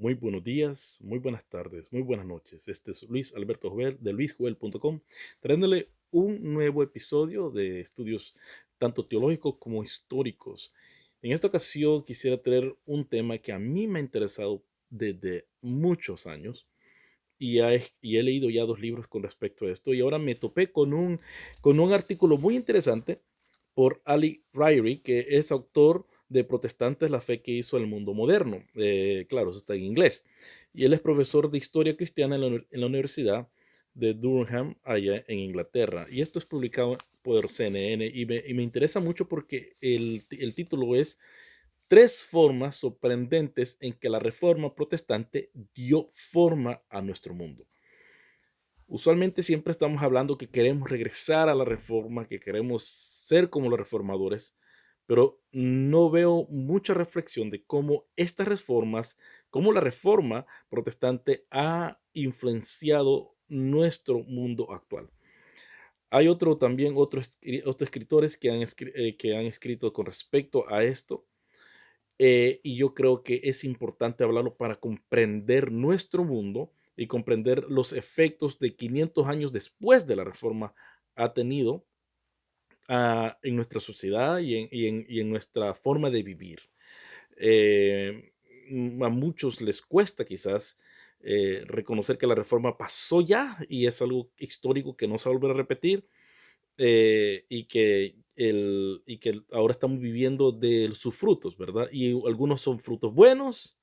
muy buenos días, muy buenas tardes, muy buenas noches. Este es Luis Alberto Jovel de luisjovel.com, trayéndole un nuevo episodio de estudios tanto teológicos como históricos. En esta ocasión quisiera traer un tema que a mí me ha interesado desde muchos años y he leído ya dos libros con respecto a esto y ahora me topé con un artículo muy interesante por Ali Ryrie, que es autor de Protestantes, la fe que hizo el mundo moderno. Claro, eso está en inglés. Y él es profesor de historia cristiana en la Universidad de Durham, allá en Inglaterra. Y esto es publicado por CNN y me interesa mucho porque el título es Tres formas sorprendentes en que la reforma protestante dio forma a nuestro mundo. Usualmente siempre estamos hablando que queremos regresar a la reforma, que queremos ser como los reformadores, pero no veo mucha reflexión de cómo estas reformas, cómo la reforma protestante ha influenciado nuestro mundo actual. Hay otros escritores que han escrito con respecto a esto, y yo creo que es importante hablarlo para comprender nuestro mundo y comprender los efectos de 500 años después de la reforma ha tenido en nuestra sociedad y en nuestra forma de vivir. Eh, a muchos les cuesta quizás reconocer que la reforma pasó ya y es algo histórico que no se va a volver a repetir, y que ahora estamos viviendo de sus frutos, ¿verdad? Y algunos son frutos buenos,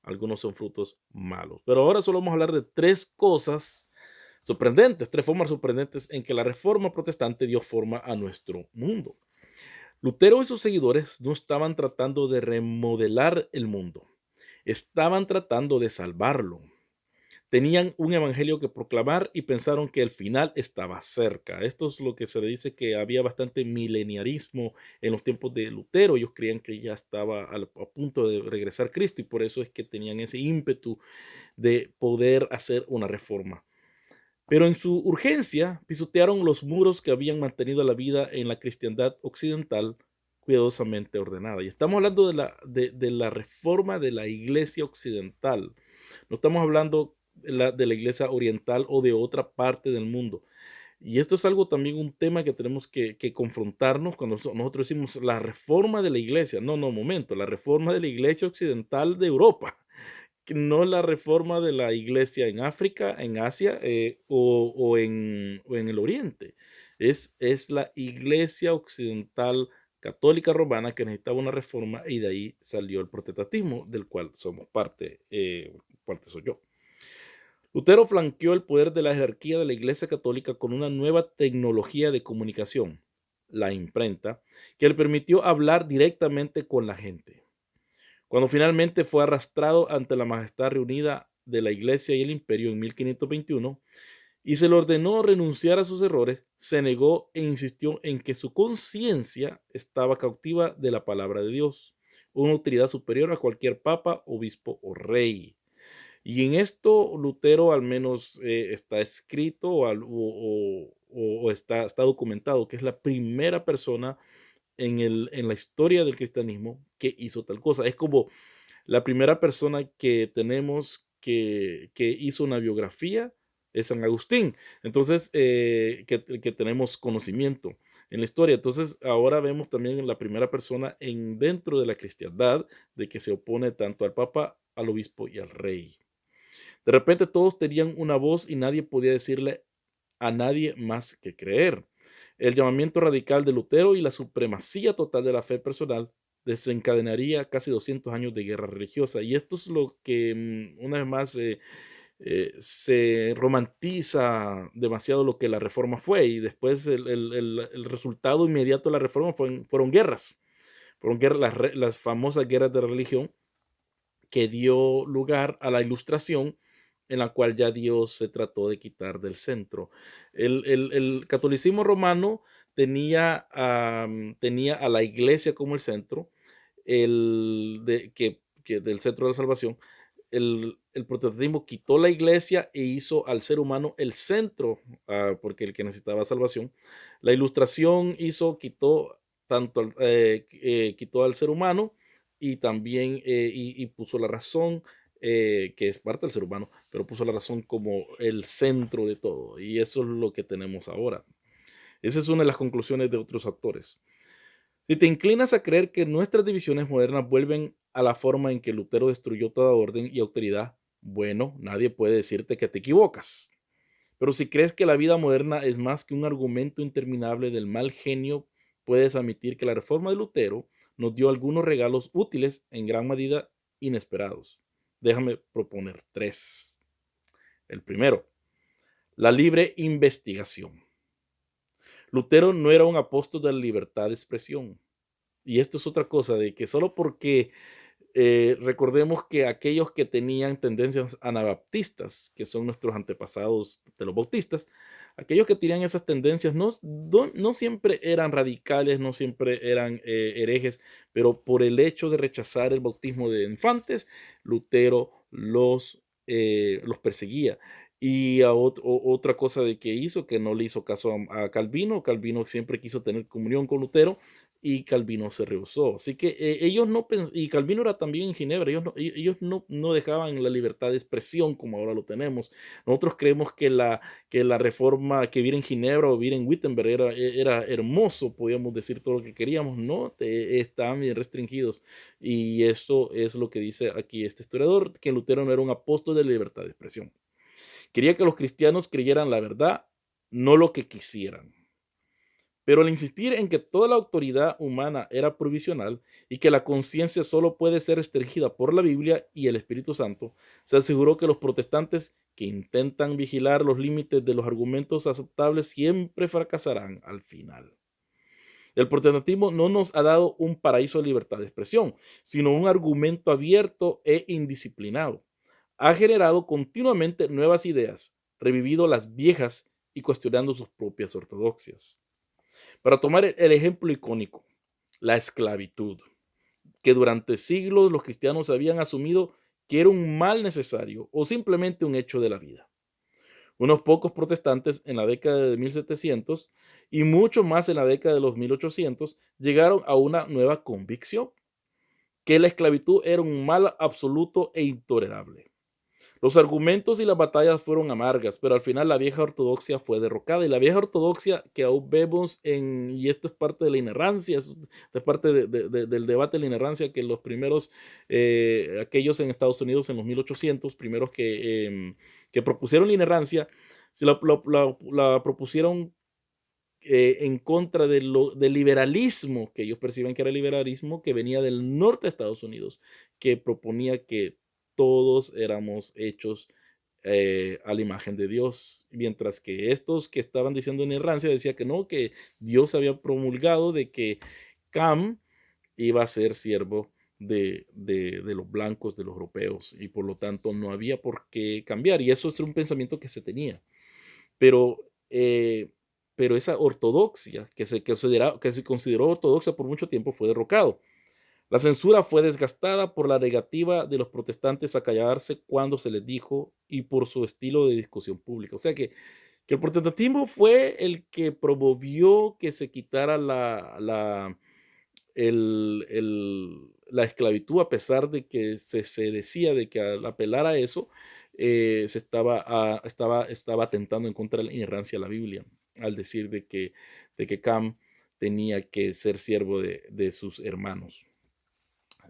algunos son frutos malos. Pero ahora solo vamos a hablar de tres cosas sorprendentes, tres formas sorprendentes en que la reforma protestante dio forma a nuestro mundo. Lutero y sus seguidores no estaban tratando de remodelar el mundo, estaban tratando de salvarlo. Tenían un evangelio que proclamar y pensaron que el final estaba cerca. Esto es lo que se le dice, que había bastante mileniarismo en los tiempos de Lutero. Ellos creían que ya estaba a punto de regresar Cristo y por eso es que tenían ese ímpetu de poder hacer una reforma. Pero en su urgencia pisotearon los muros que habían mantenido la vida en la cristiandad occidental cuidadosamente ordenada. Y estamos hablando de la reforma de la iglesia occidental. No estamos hablando de la iglesia oriental o de otra parte del mundo. Y esto es algo también, un tema que tenemos que confrontarnos cuando nosotros decimos la reforma de la iglesia. No, no, momento, la reforma de la iglesia occidental de Europa, que no la reforma de la iglesia en África, en Asia, o en el Oriente. Es la iglesia occidental católica romana que necesitaba una reforma y de ahí salió el protestantismo, del cual somos parte soy yo. Lutero flanqueó el poder de la jerarquía de la Iglesia Católica con una nueva tecnología de comunicación, la imprenta, que le permitió hablar directamente con la gente. Cuando finalmente fue arrastrado ante la majestad reunida de la Iglesia y el Imperio en 1521 y se le ordenó renunciar a sus errores, se negó e insistió en que su conciencia estaba cautiva de la palabra de Dios, una autoridad superior a cualquier papa, obispo o rey. Y en esto Lutero al menos está escrito o está documentado que es la primera persona en la historia del cristianismo que hizo tal cosa. Es como la primera persona que tenemos que hizo una biografía es San Agustín. Entonces, que tenemos conocimiento en la historia. Entonces, ahora vemos también la primera persona dentro de la cristiandad de que se opone tanto al papa, al obispo y al rey. De repente todos tenían una voz y nadie podía decirle a nadie más que creer. El llamamiento radical de Lutero y la supremacía total de la fe personal desencadenaría casi 200 años de guerra religiosa. Y esto es lo que, una vez más, se romantiza demasiado lo que la reforma fue. Y después el resultado inmediato de la reforma fueron guerras. Fueron guerras, las famosas guerras de religión que dio lugar a la Ilustración, en la cual ya Dios se trató de quitar del centro. El catolicismo romano tenía a la iglesia como el centro, del centro de la salvación. El protestantismo quitó la iglesia e hizo al ser humano el centro, porque el que necesitaba salvación. La Ilustración quitó al ser humano y también y puso la razón, que es parte del ser humano, pero puso la razón como el centro de todo. Y eso es lo que tenemos ahora. Esa es una de las conclusiones de otros autores. Si te inclinas a creer que nuestras divisiones modernas vuelven a la forma en que Lutero destruyó toda orden y autoridad, bueno, nadie puede decirte que te equivocas. Pero si crees que la vida moderna es más que un argumento interminable del mal genio, puedes admitir que la reforma de Lutero nos dio algunos regalos útiles, en gran medida inesperados. Déjame proponer tres. El primero, la libre investigación. Lutero no era un apóstol de la libertad de expresión. Y esto es otra cosa, de que solo porque recordemos que aquellos que tenían tendencias anabaptistas, que son nuestros antepasados de los bautistas, aquellos que tenían esas tendencias no siempre eran radicales, no siempre eran herejes, pero por el hecho de rechazar el bautismo de infantes, Lutero los perseguía. Y otra cosa de que hizo, que no le hizo caso a Calvino. Calvino siempre quiso tener comunión con Lutero y Calvino se rehusó. Así que ellos no y Calvino era también en Ginebra, ellos no dejaban la libertad de expresión como ahora lo tenemos. Nosotros creemos que la reforma, que vivir en Ginebra o vivir en Wittenberg era hermoso, podíamos decir todo lo que queríamos, no, estaban bien restringidos. Y eso es lo que dice aquí este historiador, que Lutero no era un apóstol de la libertad de expresión. Quería que los cristianos creyeran la verdad, no lo que quisieran. Pero al insistir en que toda la autoridad humana era provisional y que la conciencia solo puede ser restringida por la Biblia y el Espíritu Santo, se aseguró que los protestantes que intentan vigilar los límites de los argumentos aceptables siempre fracasarán al final. El protestantismo no nos ha dado un paraíso de libertad de expresión, sino un argumento abierto e indisciplinado. Ha generado continuamente nuevas ideas, revivido las viejas y cuestionando sus propias ortodoxias. Para tomar el ejemplo icónico, la esclavitud, que durante siglos los cristianos habían asumido que era un mal necesario o simplemente un hecho de la vida. Unos pocos protestantes en la década de 1700 y muchos más en la década de los 1800 llegaron a una nueva convicción, que la esclavitud era un mal absoluto e intolerable. Los argumentos y las batallas fueron amargas, pero al final la vieja ortodoxia fue derrocada. Y la vieja ortodoxia que aún vemos y esto es parte de la inerrancia, es parte del debate de la inerrancia, que los primeros, aquellos en Estados Unidos en los 1800, primeros que propusieron la inerrancia, la propusieron en contra del liberalismo, que ellos perciben que era el liberalismo que venía del norte de Estados Unidos, que proponía que todos éramos hechos a la imagen de Dios, mientras que estos que estaban diciendo en inerrancia decía que no, que Dios había promulgado de que Cam iba a ser siervo de los blancos, de los europeos, y por lo tanto no había por qué cambiar, y eso es un pensamiento que se tenía. Pero pero esa ortodoxia que se consideró ortodoxa por mucho tiempo fue derrocado. La censura fue desgastada por la negativa de los protestantes a callarse cuando se les dijo y por su estilo de discusión pública. O sea que el protestantismo fue el que promovió que se quitara la esclavitud, a pesar de que se decía de que al apelar a eso se estaba atentando en contra de la inerrancia de la Biblia, al decir de que Cam tenía que ser siervo de sus hermanos.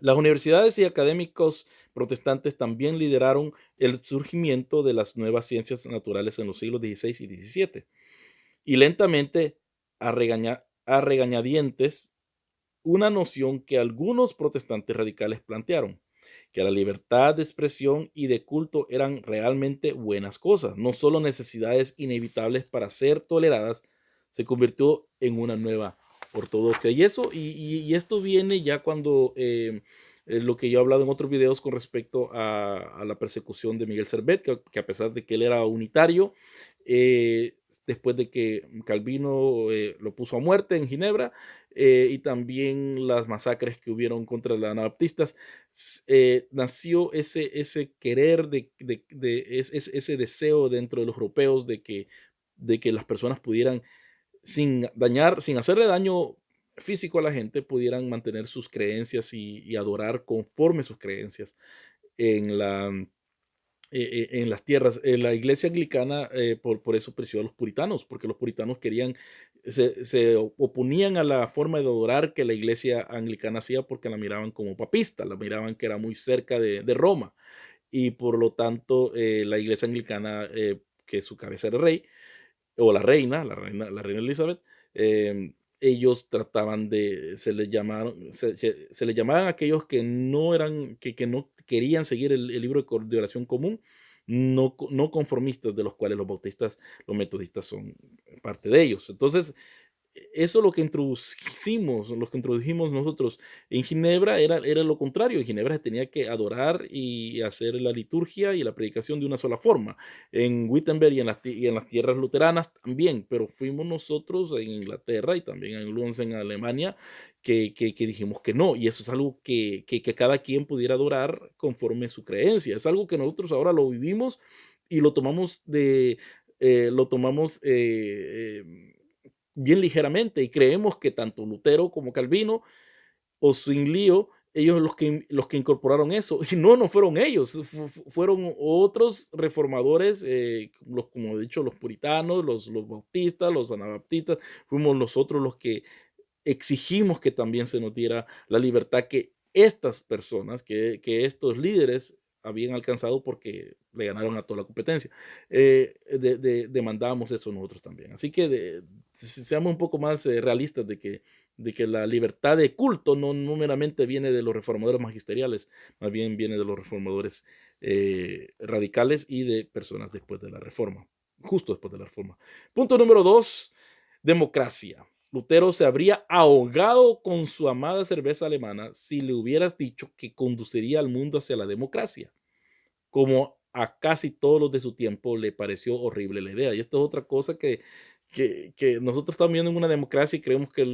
Las universidades y académicos protestantes también lideraron el surgimiento de las nuevas ciencias naturales en los siglos XVI y XVII. Y lentamente, a regañadientes, una noción que algunos protestantes radicales plantearon, que la libertad de expresión y de culto eran realmente buenas cosas, no solo necesidades inevitables para ser toleradas, se convirtió en una nueva ortodoxia. Y esto viene ya cuando lo que yo he hablado en otros videos con respecto a la persecución de Miguel Servet, que a pesar de que él era unitario, después de que Calvino lo puso a muerte en Ginebra, y también las masacres que hubieron contra los anabaptistas, nació ese querer, ese deseo dentro de los europeos de que las personas pudieran, sin hacerle daño físico a la gente, pudieran mantener sus creencias y adorar conforme sus creencias. en en las tierras. La iglesia anglicana, por eso preció a los puritanos, porque los puritanos se oponían a la forma de adorar que la iglesia anglicana hacía porque la miraban como papista, la miraban que era muy cerca de Roma. Y por lo tanto, la iglesia anglicana, que su cabeza era el rey, o la reina Elizabeth, ellos trataban se les llamaron, se les llamaban a aquellos que no eran, que no querían seguir el libro de oración común, no conformistas, de los cuales los bautistas, los metodistas son parte de ellos. Entonces, eso es lo que introdujimos nosotros. En Ginebra era lo contrario. En Ginebra se tenía que adorar y hacer la liturgia y la predicación de una sola forma. En Wittenberg y en las tierras luteranas también, pero fuimos nosotros en Inglaterra y también en Lund, en Alemania, que dijimos que no. Y eso es algo que cada quien pudiera adorar conforme su creencia. Es algo que nosotros ahora lo vivimos y lo tomamos bien ligeramente, y creemos que tanto Lutero como Calvino o Zwinglio, ellos los que incorporaron eso, y no fueron ellos, fueron otros reformadores, como he dicho, los puritanos, los bautistas, los anabaptistas, fuimos nosotros los que exigimos que también se nos diera la libertad que estas personas, que estos líderes habían alcanzado porque le ganaron a toda la competencia. Demandábamos eso nosotros también. Así que seamos un poco más realistas de que la libertad de culto no meramente viene de los reformadores magisteriales, más bien viene de los reformadores radicales y de personas después de la reforma, justo después de la reforma. Punto número 2, democracia. Lutero se habría ahogado con su amada cerveza alemana si le hubieras dicho que conduciría al mundo hacia la democracia, como a casi todos los de su tiempo le pareció horrible la idea. Y esto es otra cosa que nosotros estamos viendo en una democracia y creemos que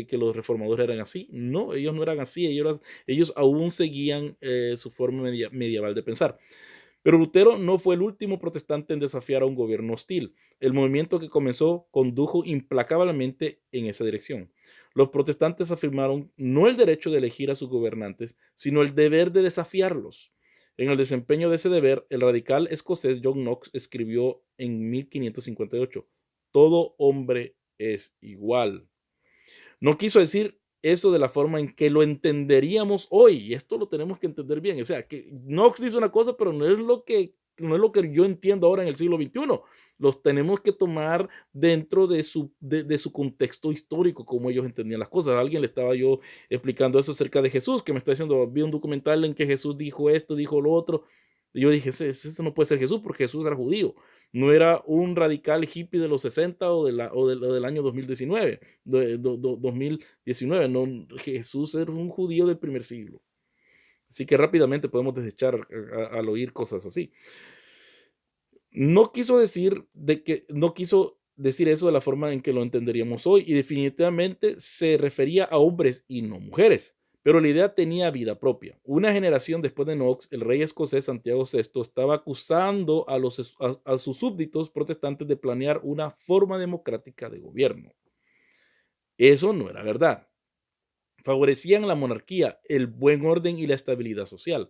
que los reformadores eran así. No, ellos no eran así, ellos aún seguían su forma medieval de pensar. Pero Lutero no fue el último protestante en desafiar a un gobierno hostil. El movimiento que comenzó condujo implacablemente en esa dirección. Los protestantes afirmaron no el derecho de elegir a sus gobernantes, sino el deber de desafiarlos. En el desempeño de ese deber, el radical escocés John Knox escribió en 1558: todo hombre es igual. No quiso decir eso de la forma en que lo entenderíamos hoy, y esto lo tenemos que entender bien. O sea, que Knox dice una cosa, pero no es lo que yo entiendo ahora en el siglo XXI. Los tenemos que tomar dentro de su contexto histórico, como ellos entendían las cosas. A alguien le estaba yo explicando eso acerca de Jesús, que me está diciendo, vi un documental en que Jesús dijo esto, dijo lo otro. Y yo dije, ese no puede ser Jesús, porque Jesús era judío. No era un radical hippie de los 60 del año 2019. 2019. No, Jesús era un judío del primer siglo. Así que rápidamente podemos desechar al oír cosas así. No quiso decir eso de la forma en que lo entenderíamos hoy, y definitivamente se refería a hombres y no mujeres. Pero la idea tenía vida propia. Una generación después de Knox, el rey escocés Santiago VI estaba acusando a sus súbditos protestantes de planear una forma democrática de gobierno. Eso no era verdad. Favorecían la monarquía, el buen orden y la estabilidad social,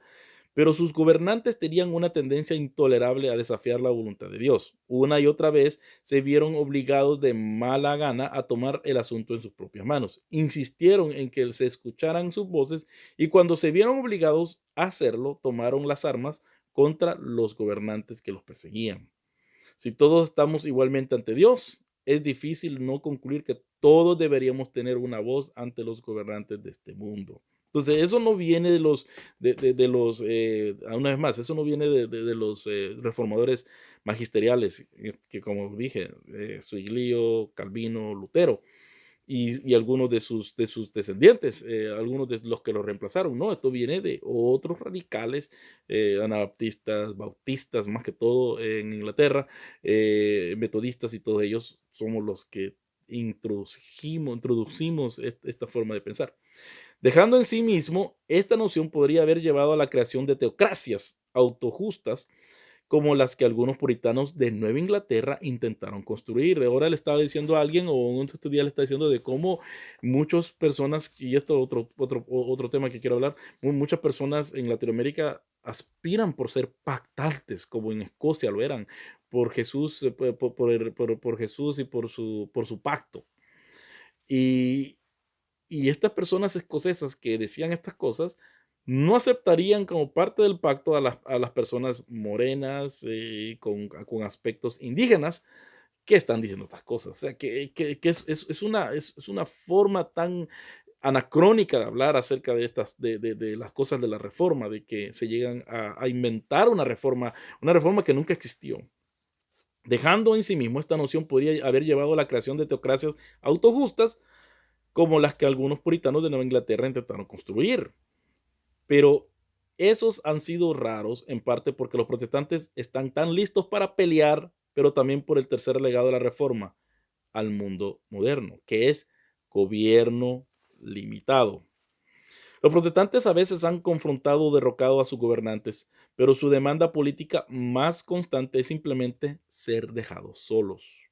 pero sus gobernantes tenían una tendencia intolerable a desafiar la voluntad de Dios. Una y otra vez se vieron obligados de mala gana a tomar el asunto en sus propias manos. Insistieron en que se escucharan sus voces, y cuando se vieron obligados a hacerlo, tomaron las armas contra los gobernantes que los perseguían. Si todos estamos igualmente ante Dios, es difícil no concluir que todos deberíamos tener una voz ante los gobernantes de este mundo. Entonces, eso no viene una vez más, eso no viene de los reformadores magisteriales, que como dije, Zwinglio, Calvino, Lutero, y algunos de sus descendientes, algunos de los que lo reemplazaron. No, esto viene de otros radicales, anabaptistas, bautistas, más que todo en Inglaterra, metodistas, y todos ellos somos los que introducimos esta forma de pensar. Dejando en sí mismo, esta noción podría haber llevado a la creación de teocracias autojustas como las que algunos puritanos de Nueva Inglaterra intentaron construir. Ahora le estaba diciendo a alguien, o un estudiante le está diciendo de cómo muchas personas, y esto es otro tema que quiero hablar, muchas personas en Latinoamérica aspiran por ser pactantes, como en Escocia lo eran, por Jesús, por Jesús y por su pacto. Y, y estas personas escocesas que decían estas cosas no aceptarían como parte del pacto a las personas morenas con aspectos indígenas que están diciendo estas cosas. O sea, que es una forma tan anacrónica de hablar acerca de estas, de las cosas de la reforma, de que se llegan a inventar una reforma que nunca existió. Dejando en sí mismo esta noción podría haber llevado a la creación de teocracias autojustas como las que algunos puritanos de Nueva Inglaterra intentaron construir. Pero esos han sido raros, en parte porque los protestantes están tan listos para pelear, pero también por el tercer legado de la reforma al mundo moderno, que es gobierno limitado. Los protestantes a veces han confrontado o derrocado a sus gobernantes, pero su demanda política más constante es simplemente ser dejados solos.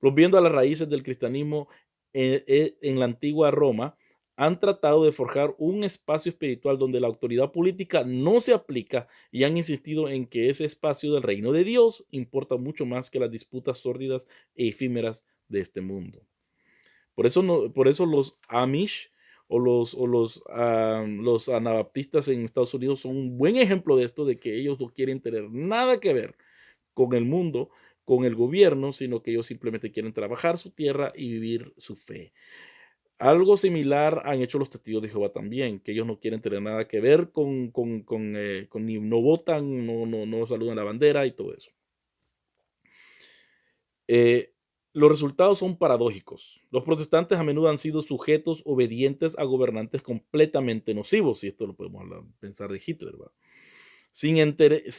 Volviendo a las raíces del cristianismo en la antigua Roma, han tratado de forjar un espacio espiritual donde la autoridad política no se aplica y han insistido en que ese espacio del reino de Dios importa mucho más que las disputas sórdidas e efímeras de este mundo. Por eso los Amish los anabaptistas en Estados Unidos son un buen ejemplo de esto, de que ellos no quieren tener nada que ver con el mundo, con el gobierno, sino que ellos simplemente quieren trabajar su tierra y vivir su fe. Algo similar han hecho los testigos de Jehová también, que ellos no quieren tener nada que ver ni no votan, no saludan la bandera y todo eso. Los resultados son paradójicos. Los protestantes a menudo han sido sujetos obedientes a gobernantes completamente nocivos, y esto lo podemos pensar de Hitler, ¿verdad? Sin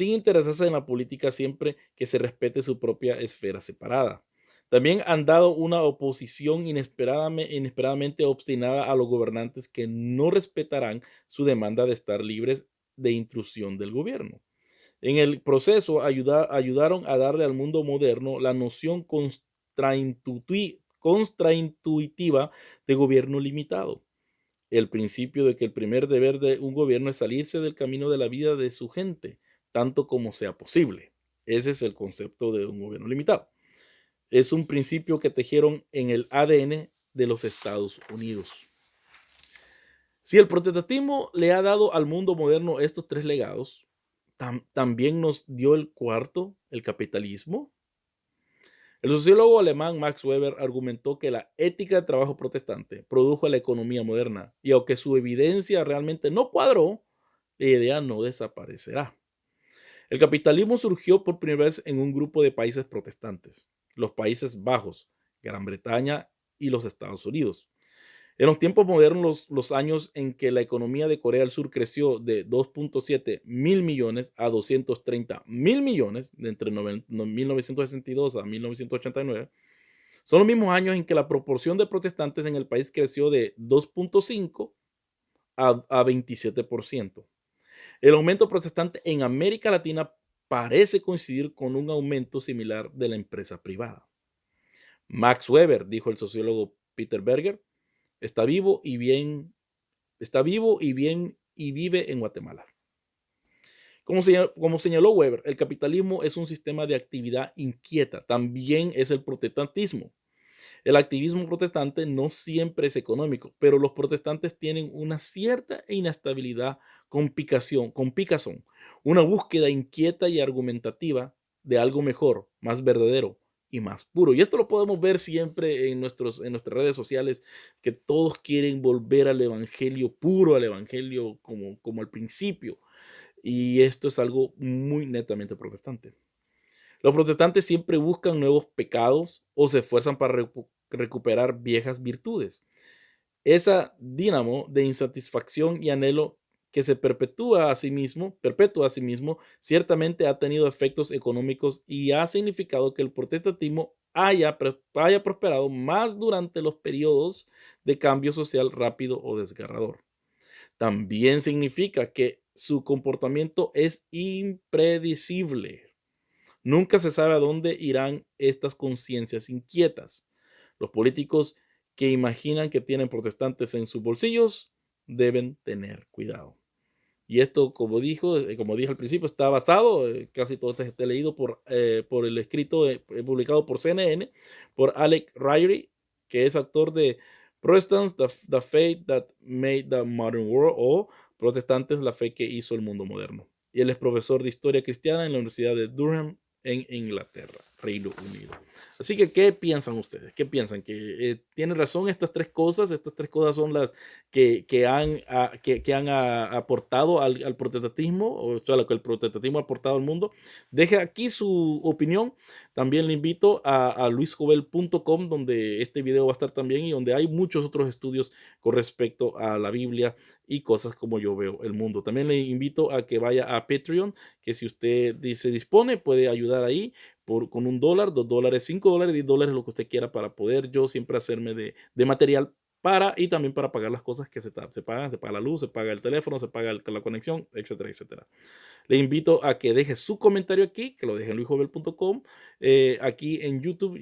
interesarse en la política siempre que se respete su propia esfera separada. También han dado una oposición inesperadamente obstinada a los gobernantes que no respetarán su demanda de estar libres de intrusión del gobierno. En el proceso ayudaron a darle al mundo moderno la noción contraintuitiva de gobierno limitado. El principio de que el primer deber de un gobierno es salirse del camino de la vida de su gente, tanto como sea posible. Ese es el concepto de un gobierno limitado. Es un principio que tejieron en el ADN de los Estados Unidos. Si el protestantismo le ha dado al mundo moderno estos tres legados, también nos dio el cuarto, el capitalismo. El sociólogo alemán Max Weber argumentó que la ética de trabajo protestante produjo la economía moderna y aunque su evidencia realmente no cuadró, la idea no desaparecerá. El capitalismo surgió por primera vez en un grupo de países protestantes, los Países Bajos, Gran Bretaña y los Estados Unidos. En los tiempos modernos, los años en que la economía de Corea del Sur creció de 2.7 mil millones a 230 mil millones, de entre 1962 a 1989, son los mismos años en que la proporción de protestantes en el país creció de 2.5 a 27%. El aumento protestante en América Latina parece coincidir con un aumento similar de la empresa privada. Max Weber, dijo el sociólogo Peter Berger, está vivo y bien y vive en Guatemala. Como señaló Weber, el capitalismo es un sistema de actividad inquieta, también es el protestantismo. El activismo protestante no siempre es económico, pero los protestantes tienen una cierta inestabilidad con picazón, una búsqueda inquieta y argumentativa de algo mejor, más verdadero y más puro. Y esto lo podemos ver siempre en nuestras redes sociales, que todos quieren volver al evangelio puro, al evangelio como al principio. Y esto es algo muy netamente protestante. Los protestantes siempre buscan nuevos pecados o se esfuerzan para recuperar viejas virtudes. Esa dínamo de insatisfacción y anhelo que se perpetúa a sí mismo, ciertamente ha tenido efectos económicos y ha significado que el protestantismo haya prosperado más durante los periodos de cambio social rápido o desgarrador. También significa que su comportamiento es impredecible. Nunca se sabe a dónde irán estas conciencias inquietas. Los políticos que imaginan que tienen protestantes en sus bolsillos deben tener cuidado. Y esto, como dije al principio, está basado, casi todo este leído por el escrito publicado por CNN, por Alec Ryrie, que es autor de Protestants, the Faith That Made the Modern World, o Protestantes, la fe que hizo el mundo moderno. Y él es profesor de historia cristiana en la Universidad de Durham, en Inglaterra, Reino Unido. Así que, ¿qué piensan ustedes? ¿Qué piensan? ¿Que tiene razón estas tres cosas? Estas tres cosas son las que han aportado al protestantismo, o sea, lo que el protestantismo ha aportado al mundo. Deje aquí su opinión. También le invito a luisjovel.com, donde este video va a estar también y donde hay muchos otros estudios con respecto a la Biblia y cosas como yo veo el mundo. También le invito a que vaya a Patreon, que si usted se dispone, puede ayudar ahí con $1, $2, $5, $10, lo que usted quiera, para poder yo siempre hacerme de material y también para pagar las cosas que se pagan. Se paga la luz, se paga el teléfono, se paga la conexión, etcétera, etcétera. Le invito a que deje su comentario aquí, que lo deje en luisjovel.com. Aquí en YouTube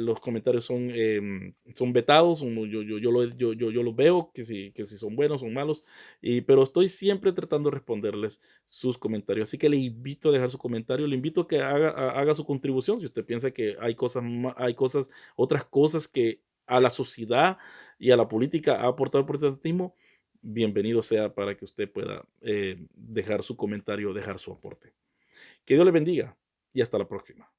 los comentarios son vetados. Yo los veo, que si son buenos, son malos, pero estoy siempre tratando de responderles sus comentarios. Así que le invito a dejar su comentario, le invito a que haga su contribución. Si usted piensa que hay otras cosas que a la sociedad y a la política ha aportado el protestantismo, bienvenido sea para que usted pueda dejar su comentario, dejar su aporte. Que Dios le bendiga y hasta la próxima.